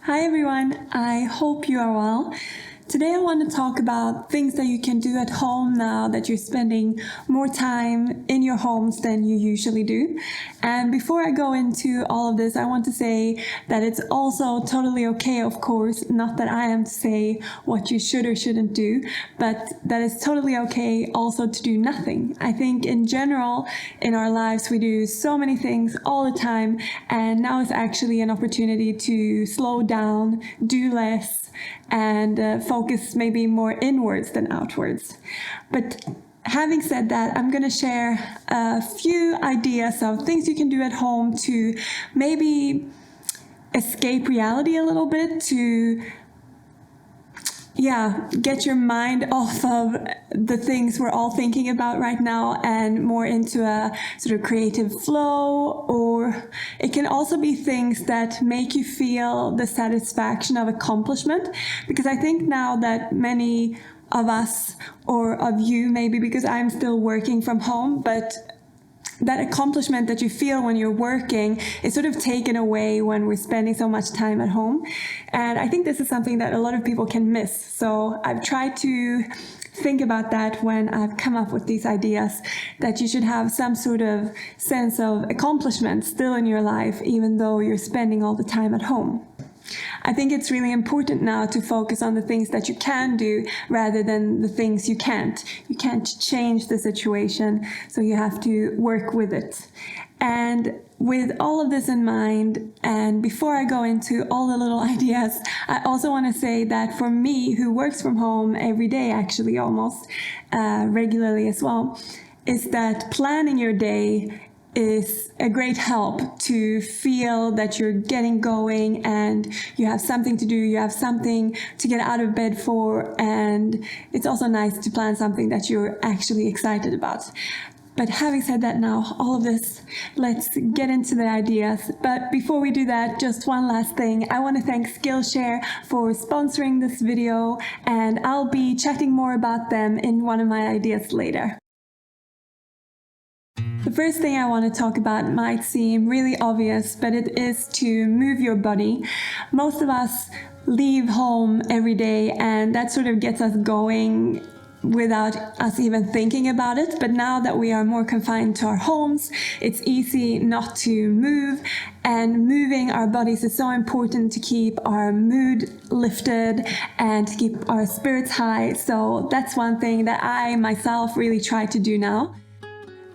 Hi everyone, I hope you are well. Today I want to talk about things that you can do at home now that you're spending more time in your homes than you usually do. And before I go into all of this, I want to say that it's also totally okay, of course, not that I am to say what you should or shouldn't do, but that it's totally okay also to do nothing. I think in general, in our lives, we do so many things all the time, and now is actually an opportunity to slow down, do less, and focus maybe more inwards than outwards. But having said that, I'm going to share a few ideas of things you can do at home to maybe escape reality a little bit, to get your mind off of the things we're all thinking about right now and more into a sort of creative flow. Or it can also be things that make you feel the satisfaction of accomplishment, because I think now that many of us, or of you maybe, because I'm still working from home, but that accomplishment that you feel when you're working is sort of taken away when we're spending so much time at home. And I think this is something that a lot of people can miss. So I've tried to think about that when I've come up with these ideas, that you should have some sort of sense of accomplishment still in your life, even though you're spending all the time at home. I think it's really important now to focus on the things that you can do rather than the things you can't. You can't change the situation, so you have to work with it. And with all of this in mind, and before I go into all the little ideas, I also want to say that for me, who works from home every day, actually almost regularly as well, is that planning your day is a great help to feel that you're getting going and you have something to do, you have something to get out of bed for, and it's also nice to plan something that you're actually excited about. But having said that now, all of this, let's get into the ideas. But before we do that, just one last thing. I want to thank Skillshare for sponsoring this video, and I'll be chatting more about them in one of my ideas later. The first thing I want to talk about might seem really obvious, but it is to move your body. Most of us leave home every day, and that sort of gets us going without us even thinking about it. But now that we are more confined to our homes, it's easy not to move, and moving our bodies is so important to keep our mood lifted and to keep our spirits high. So that's one thing that I myself really try to do now.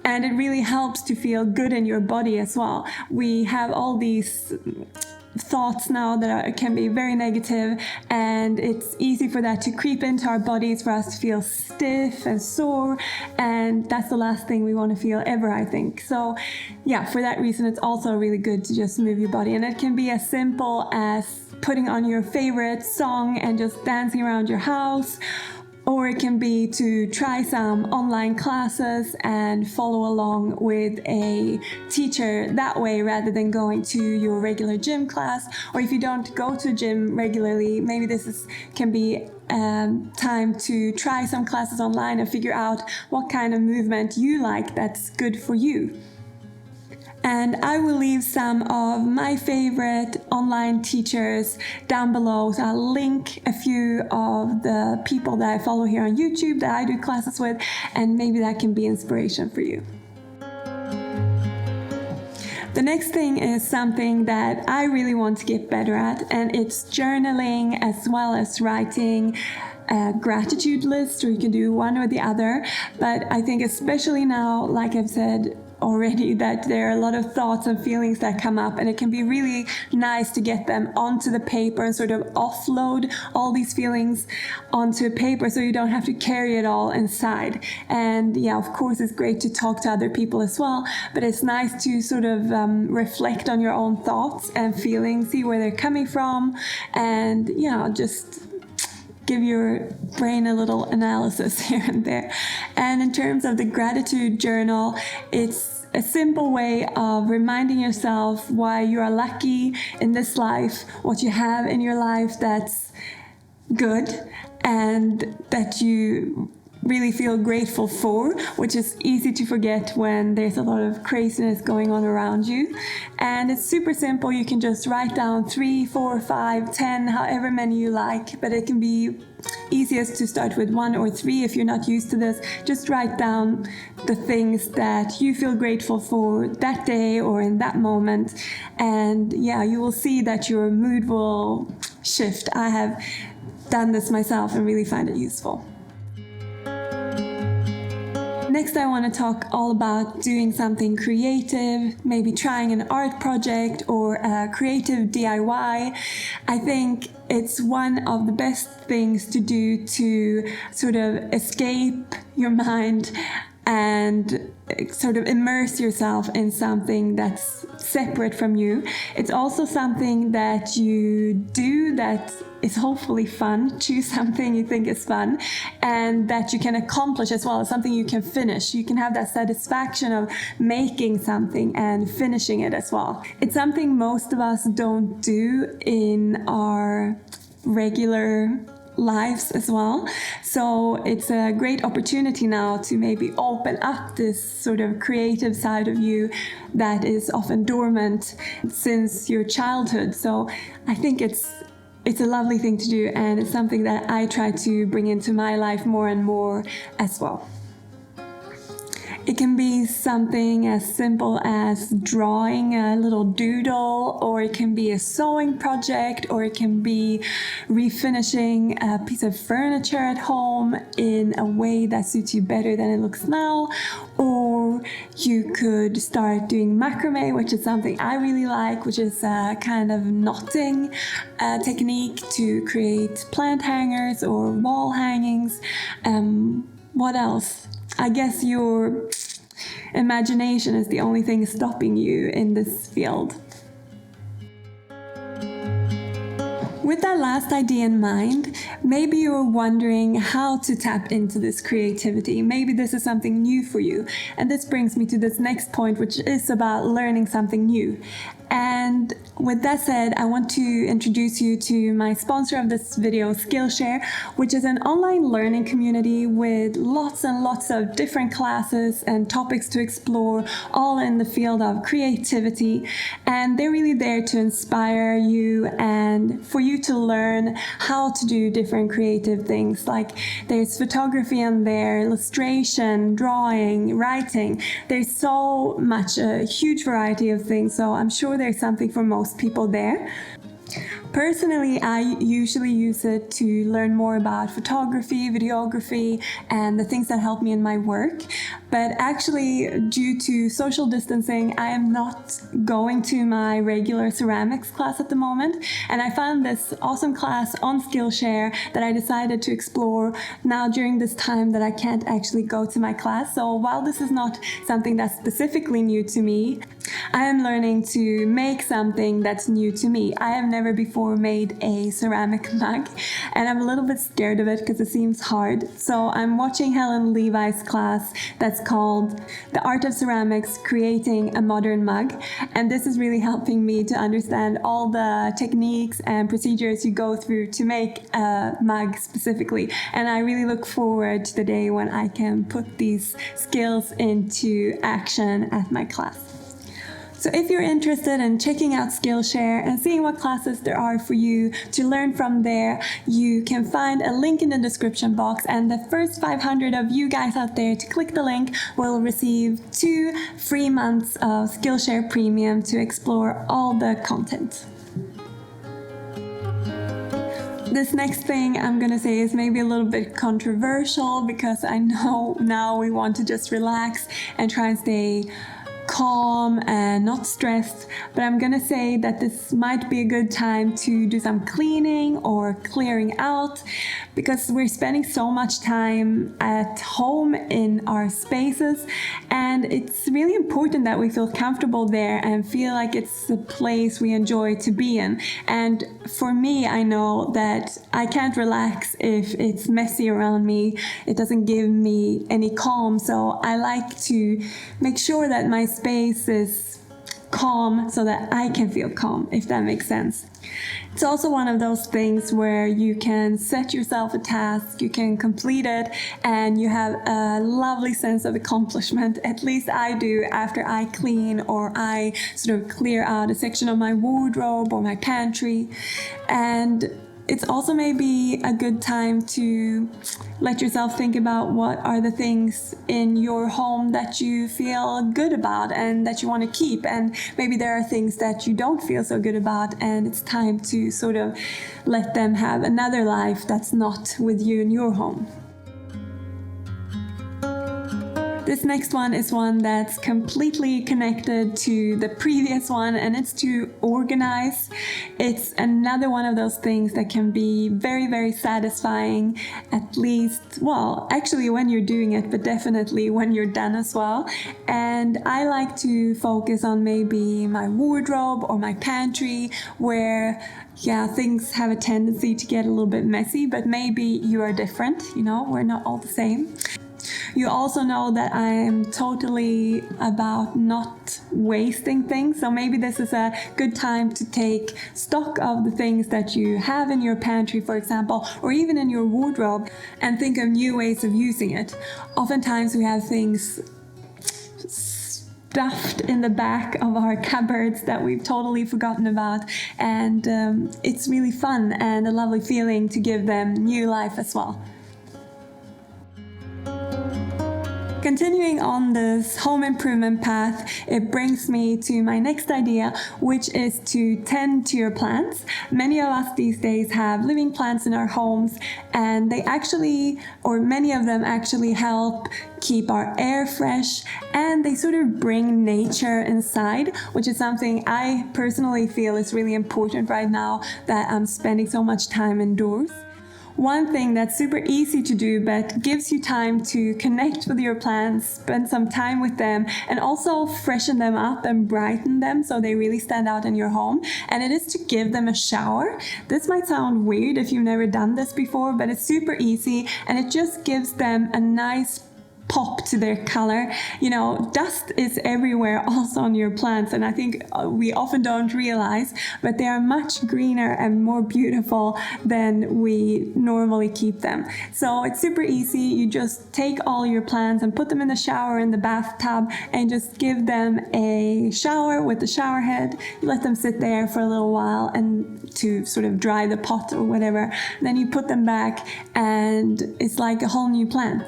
And it really helps to feel good in your body as well. We have all these thoughts now that can be very negative, and it's easy for that to creep into our bodies, for us to feel stiff and sore, and that's the last thing we want to feel ever, I think. So yeah, for that reason, it's also really good to just move your body. And it can be as simple as putting on your favorite song and just dancing around your house, or it can be to try some online classes and follow along with a teacher that way rather than going to your regular gym class. Or if you don't go to a gym regularly, maybe can be time to try some classes online and figure out what kind of movement you like that's good for you. And I will leave some of my favorite online teachers down below. So I'll link a few of the people that I follow here on YouTube that I do classes with, and maybe that can be inspiration for you. The next thing is something that I really want to get better at, and it's journaling as well as writing a gratitude list, or you can do one or the other. But I think especially now, like I've said already, that there are a lot of thoughts and feelings that come up, and it can be really nice to get them onto the paper and sort of offload all these feelings onto paper so you don't have to carry it all inside. And yeah, of course, it's great to talk to other people as well, but it's nice to sort of reflect on your own thoughts and feelings, see where they're coming from, and just give your brain a little analysis here and there. And in terms of the gratitude journal, it's a simple way of reminding yourself why you are lucky in this life, what you have in your life that's good, and that you really feel grateful for, which is easy to forget when there's a lot of craziness going on around you. And it's super simple. You can just write down 3, 4, 5, 10, however many you like, but it can be easiest to start with 1 or 3 if you're not used to this. Just write down the things that you feel grateful for that day or in that moment, and yeah, you will see that your mood will shift. I have done this myself and really find it useful. Next, I want to talk all about doing something creative, maybe trying an art project or a creative DIY. I think it's one of the best things to do to sort of escape your mind and sort of immerse yourself in something that's separate from you. It's also something that you do that is hopefully fun. Choose something you think is fun and that you can accomplish as well, something you can finish. You can have that satisfaction of making something and finishing it as well. It's something most of us don't do in our regular lives as well. So it's a great opportunity now to maybe open up this sort of creative side of you that is often dormant since your childhood. So I think it's a lovely thing to do, and it's something that I try to bring into my life more and more as well. It can be something as simple as drawing a little doodle, or it can be a sewing project, or it can be refinishing a piece of furniture at home in a way that suits you better than it looks now. Or you could start doing macrame, which is something I really like, which is a kind of knotting technique to create plant hangers or wall hangings. What else? I guess your imagination is the only thing stopping you in this field. With that last idea in mind, maybe you're wondering how to tap into this creativity. Maybe this is something new for you. And this brings me to this next point, which is about learning something new. And with that said, I want to introduce you to my sponsor of this video, Skillshare, which is an online learning community with lots and lots of different classes and topics to explore, all in the field of creativity. And they're really there to inspire you and for you to learn how to do different creative things. Like there's photography in there, illustration, drawing, writing. There's so much, a huge variety of things. So I'm sure there's something for most people there. Personally, I usually use it to learn more about photography, videography, and the things that help me in my work. But actually, due to social distancing, I am not going to my regular ceramics class at the moment. And I found this awesome class on Skillshare that I decided to explore now during this time that I can't actually go to my class. So while this is not something that's specifically new to me, I am learning to make something that's new to me. I have never before made a ceramic mug, and I'm a little bit scared of it because it seems hard. So I'm watching Helen Levi's class that's called The Art of Ceramics, Creating a Modern Mug. And this is really helping me to understand all the techniques and procedures you go through to make a mug specifically. And I really look forward to the day when I can put these skills into action at my class. So if you're interested in checking out Skillshare and seeing what classes there are for you to learn from there, you can find a link in the description box, and the first 500 of you guys out there to click the link will receive 2 free months of Skillshare Premium to explore all the content. This next thing I'm going to say is maybe a little bit controversial, because I know now we want to just relax and try and stay calm and not stressed, but I'm gonna say that this might be a good time to do some cleaning or clearing out, because we're spending so much time at home in our spaces, and it's really important that we feel comfortable there and feel like it's a place we enjoy to be in. And for me, I know that I can't relax if it's messy around me. It doesn't give me any calm, so I like to make sure that my space is calm so that I can feel calm, if that makes sense. It's also one of those things where you can set yourself a task, you can complete it, and you have a lovely sense of accomplishment. At least I do after I clean or I sort of clear out a section of my wardrobe or my pantry. And it's also maybe a good time to let yourself think about what are the things in your home that you feel good about and that you want to keep. And maybe there are things that you don't feel so good about, and it's time to sort of let them have another life that's not with you in your home. This next one is one that's completely connected to the previous one, and it's to organize. It's another one of those things that can be very, very satisfying, at least, well, actually when you're doing it, but definitely when you're done as well. And I like to focus on maybe my wardrobe or my pantry, where things have a tendency to get a little bit messy, but maybe you are different, we're not all the same. You also know that I am totally about not wasting things, so maybe this is a good time to take stock of the things that you have in your pantry, for example, or even in your wardrobe, and think of new ways of using it. Oftentimes we have things stuffed in the back of our cupboards that we've totally forgotten about, and it's really fun and a lovely feeling to give them new life as well. Continuing on this home improvement path, it brings me to my next idea, which is to tend to your plants. Many of us these days have living plants in our homes, and many of them actually help keep our air fresh, and they sort of bring nature inside, which is something I personally feel is really important right now that I'm spending so much time indoors. One thing that's super easy to do but gives you time to connect with your plants, spend some time with them, and also freshen them up and brighten them so they really stand out in your home, and it is to give them a shower. This might sound weird if you've never done this before, but it's super easy, and it just gives them a nice pop to their color. Dust is everywhere also on your plants, and I think we often don't realize, but they are much greener and more beautiful than we normally keep them. So it's super easy. You just take all your plants and put them in the shower, in the bathtub, and just give them a shower with the shower head. You let them sit there for a little while and to sort of dry the pot or whatever. Then you put them back, and it's like a whole new plant.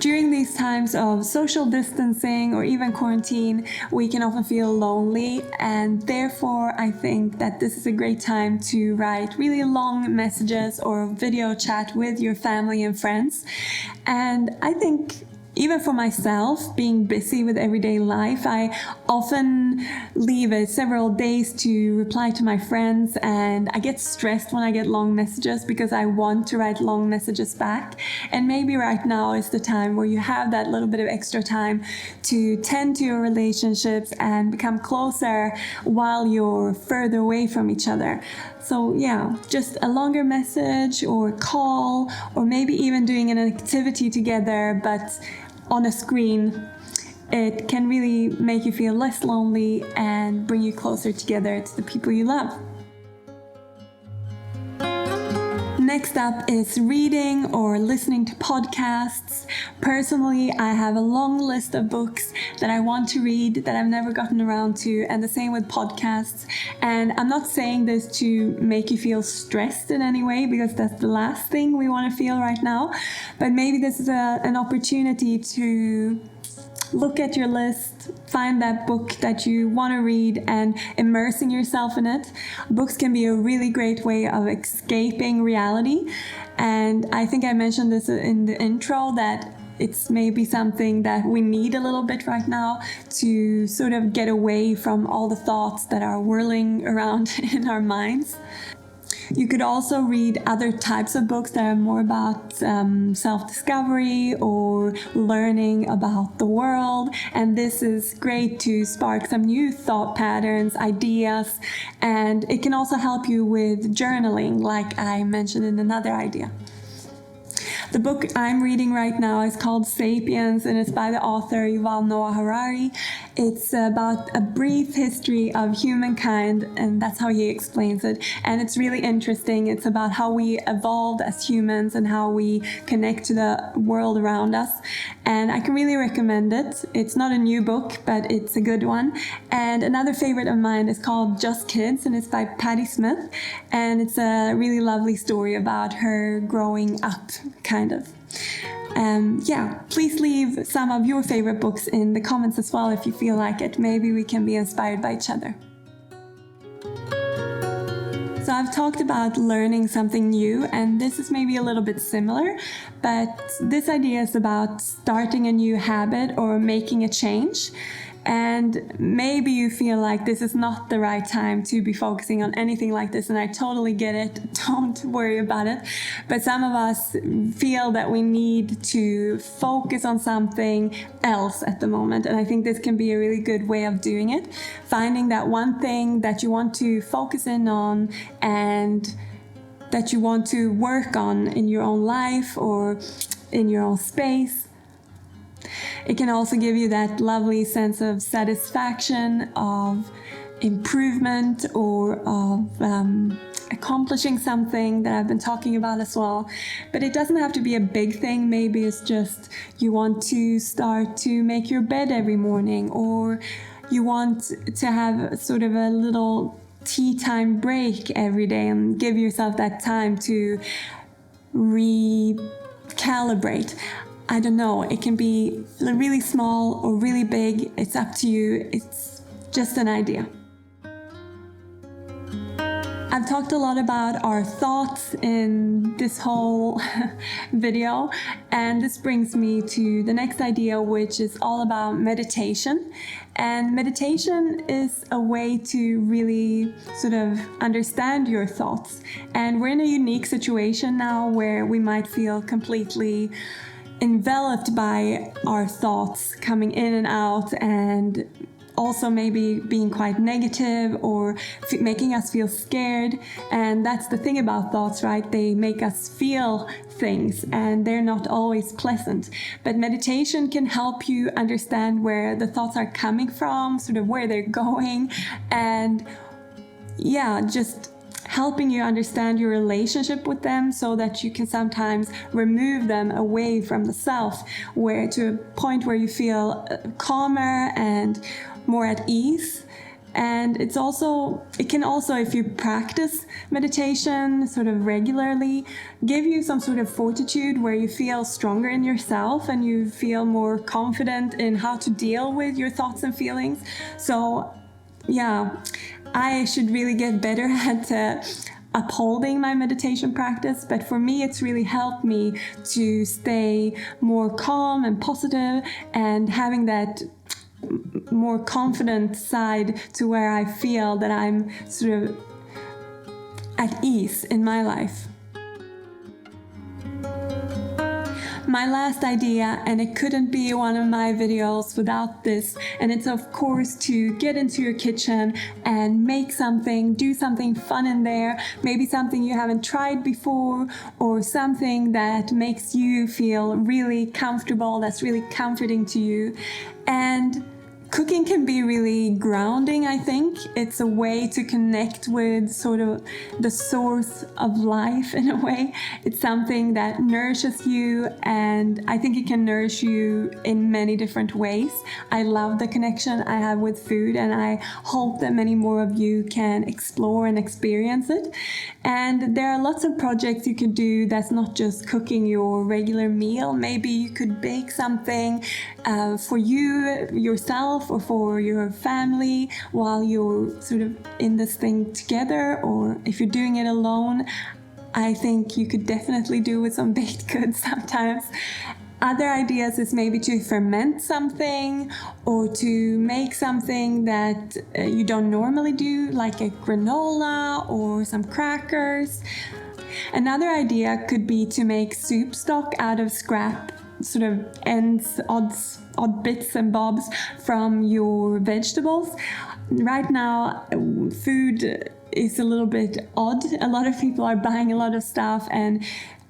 During these times of social distancing or even quarantine, we can often feel lonely, and therefore I think that this is a great time to write really long messages or video chat with your family and friends. And I think even for myself, being busy with everyday life, I often leave it several days to reply to my friends, and I get stressed when I get long messages because I want to write long messages back. And maybe right now is the time where you have that little bit of extra time to tend to your relationships and become closer while you're further away from each other. So just a longer message or call, or maybe even doing an activity together, but on a screen. It can really make you feel less lonely and bring you closer together to the people you love. Next up is reading or listening to podcasts. Personally, I have a long list of books that I want to read that I've never gotten around to, and the same with podcasts. And I'm not saying this to make you feel stressed in any way, because that's the last thing we want to feel right now. But maybe this is an opportunity to look at your list, find that book that you want to read and immersing yourself in it. Books can be a really great way of escaping reality. And I think I mentioned this in the intro that it's maybe something that we need a little bit right now to sort of get away from all the thoughts that are whirling around in our minds. You could also read other types of books that are more about self-discovery or learning about the world. And this is great to spark some new thought patterns, ideas, and it can also help you with journaling, like I mentioned in another idea. The book I'm reading right now is called Sapiens, and it's by the author Yuval Noah Harari. It's about a brief history of humankind, and that's how he explains it. And it's really interesting. It's about how we evolved as humans and how we connect to the world around us. And I can really recommend it. It's not a new book, but it's a good one. And another favorite of mine is called Just Kids, and it's by Patti Smith. And it's a really lovely story about her growing up, kind of. Please leave some of your favorite books in the comments as well if you feel like it. Maybe we can be inspired by each other. So I've talked about learning something new, and this is maybe a little bit similar, but this idea is about starting a new habit or making a change. And maybe you feel like this is not the right time to be focusing on anything like this, and I totally get it. Don't worry about it. But some of us feel that we need to focus on something else at the moment, and I think this can be a really good way of doing it. Finding that one thing that you want to focus in on and that you want to work on in your own life or in your own space. It can also give you that lovely sense of satisfaction, of improvement, or of accomplishing something that I've been talking about as well. But it doesn't have to be a big thing. Maybe it's just you want to start to make your bed every morning, or you want to have sort of a little tea time break every day and give yourself that time to recalibrate. I don't know, it can be really small or really big. It's up to you. It's just an idea. I've talked a lot about our thoughts in this whole video, and this brings me to the next idea, which is all about meditation. And meditation is a way to really sort of understand your thoughts. And we're in a unique situation now where we might feel completely enveloped by our thoughts coming in and out, and also maybe being quite negative or making us feel scared. And that's the thing about thoughts, right? They make us feel things, and they're not always pleasant. But meditation can help you understand where the thoughts are coming from, sort of where they're going, and just helping you understand your relationship with them so that you can sometimes remove them away from the self, where to a point where you feel calmer and more at ease. And it can also, if you practice meditation sort of regularly, give you some sort of fortitude where you feel stronger in yourself and you feel more confident in how to deal with your thoughts and feelings. So I should really get better at upholding my meditation practice, but for me it's really helped me to stay more calm and positive and having that more confident side to where I feel that I'm sort of at ease in my life. My last idea, and it couldn't be one of my videos without this, and it's of course to get into your kitchen and make something, do something fun in there, maybe something you haven't tried before, or something that makes you feel really comfortable, that's really comforting to you. And cooking can be really grounding, I think. It's a way to connect with sort of the source of life in a way. It's something that nourishes you, and I think it can nourish you in many different ways. I love the connection I have with food, and I hope that many more of you can explore and experience it. And there are lots of projects you could do that's not just cooking your regular meal. Maybe you could bake something for you, yourself, or for your family while you're sort of in this thing together, or if you're doing it alone, I think you could definitely do with some baked goods sometimes. Other ideas is maybe to ferment something or to make something that you don't normally do, like a granola or some crackers. Another idea could be to make soup stock out of scrap sort of odd bits and bobs from your vegetables. Right now, food is a little bit odd. A lot of people are buying a lot of stuff, and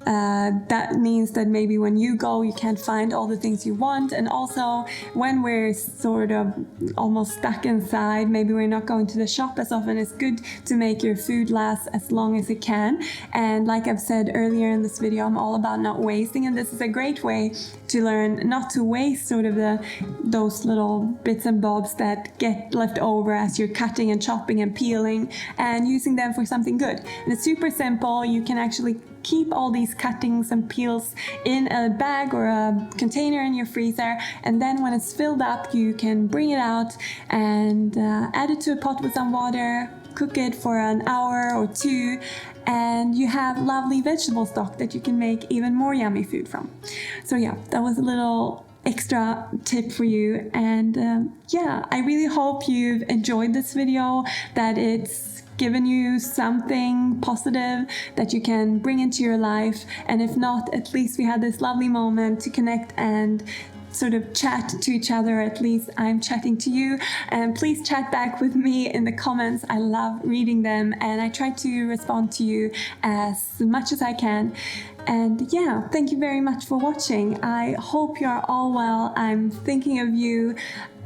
that means that maybe when you go, you can't find all the things you want. And also when we're sort of almost stuck inside, maybe we're not going to the shop as often, it's good to make your food last as long as it can. And like I've said earlier in this video, I'm all about not wasting, and this is a great way to learn not to waste sort of those little bits and bobs that get left over as you're cutting and chopping and peeling, and using them for something good. And it's super simple. You can actually keep all these cuttings and peels in a bag or a container in your freezer, and then when it's filled up, you can bring it out and add it to a pot with some water, cook it for an hour or two, and you have lovely vegetable stock that you can make even more yummy food from. So yeah, that was a little extra tip for you. And yeah, I really hope you've enjoyed this video, that it's given you something positive that you can bring into your life. And if not, at least we had this lovely moment to connect and sort of chat to each other. At least I'm chatting to you, and please chat back with me in the comments. I love reading them, and I try to respond to you as much as I can. And yeah, thank you very much for watching. I hope you are all well. I'm thinking of you,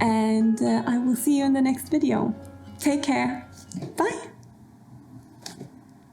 and I will see you in the next video. Take care. Bye.